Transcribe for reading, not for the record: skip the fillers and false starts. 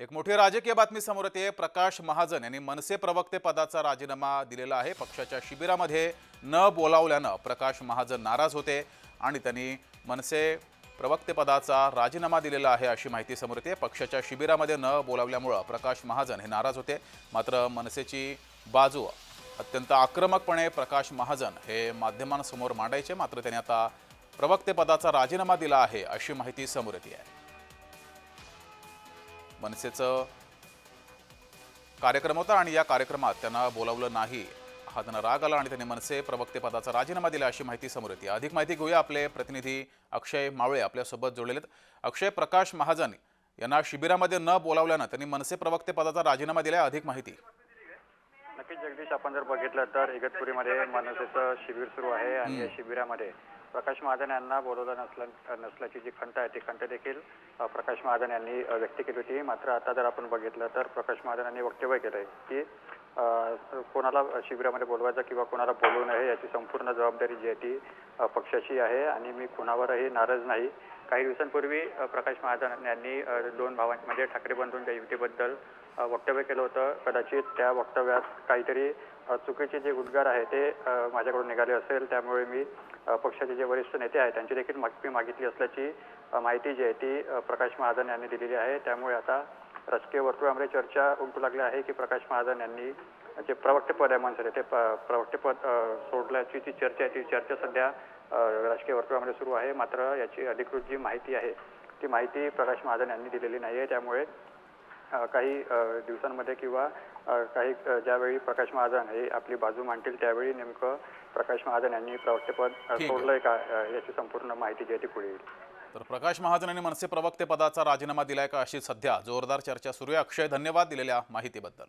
एक मोठी राजकीय बातमी समोर येते। प्रकाश महाजन यांनी मनसे प्रवक्ते पदाचा राजीनामा दिलेला आहे। पक्षाच्या शिबिरामध्ये न बोलावल्यानं प्रकाश महाजन नाराज होते आणि त्यांनी मनसे प्रवक्ते पदाचा राजीनामा दिलेला आहे अशी माहिती समोर येते। पक्षाच्या शिबिरामध्ये न बोलावल्यामुळे प्रकाश महाजन हे नाराज होते। मात्र मनसेची बाजू अत्यंत आक्रमकपणे प्रकाश महाजन हे माध्यमांसमोर मांडायचे, मात्र त्यांनी आता प्रवक्ते पदाचा राजीनामा दिला आहे अशी माहिती समोर येते आहे। मनसेचं कार्यक्रम होता आणि या कार्यक्रमात त्यांना बोलावलं नाही हा त्यांना राग आला आणि त्यांनी मनसे प्रवक्ते पदाचा राजीनामा दिला अशी माहिती समोर येते। अधिक माहिती घेऊया, आपले प्रतिनिधी अक्षय मावळे आपल्यासोबत जोडलेले आहेत। अक्षय, प्रकाश महाजन यांना शिबिरामध्ये न बोलावल्यानं त्यांनी मनसे प्रवक्ते पदाचा राजीनामा दिला, अधिक माहिती। नक्कीच जगदीश, आपण जर बघितलं तर इगतपुरीमध्ये मनसेचं शिबिर सुरू आहे आणि या शिबिरामध्ये प्रकाश महाजन यांना बोलवलं नसल्याची जी खंत आहे ती खंत देखील प्रकाश महाजन यांनी व्यक्त केली होती। मात्र आता जर आपण बघितलं तर प्रकाश महाजन यांनी वक्तव्य केलंय की कोणाला शिबिरामध्ये बोलवायचं किंवा कोणाला बोलवू नये याची संपूर्ण जबाबदारी जी आहे ती पक्षाची आहे आणि मी कोणावरही नाराज नाही। काही दिवसांपूर्वी प्रकाश महाजन यांनी दोन भावांचे म्हणजे ठाकरे बंधूंच्या युतीबद्दल वक्तव्य केलं होतं। कदाचित त्या वक्तव्यात काहीतरी चुकीचे जे उद्गार आहे ते माझ्याकडून निघाले असेल, त्यामुळे मी पक्षाचे जे वरिष्ठ नेते आहेत त्यांची देखील माफी मागितली असल्याची माहिती जी आहे ती प्रकाश महाजन यांनी दिलेली आहे। त्यामुळे आता राजकीय वर्तुळामध्ये चर्चा उमटू लागली आहे की प्रकाश महाजन यांनी जे प्रवक्तेपद आहे मनसेचे ते प्रवक्तेपद सोडल्याची जी चर्चा आहे ती चर्चा सध्या राजकीय वर्तुळामध्ये सुरू आहे। मात्र याची अधिकृत जी माहिती आहे ती माहिती प्रकाश महाजन यांनी दिलेली नाही आहे। त्यामुळे काही दिवसांमध्ये किंवा काही ज्यावेळी प्रकाश महाजन हे आपली बाजू मांडतील त्यावेळी नेमकं प्रकाश महाजन यांनी प्रवक्तेपद सोडलंय का याची संपूर्ण माहिती जी आहे ती पुढे येईल। तर प्रकाश महाजन यांनी मनसे प्रवक्ते पदाचा राजीनामा दिलाय का अशी सध्या जोरदार चर्चा सुरू आहे। अक्षय, धन्यवाद दिलेल्या माहितीबद्दल।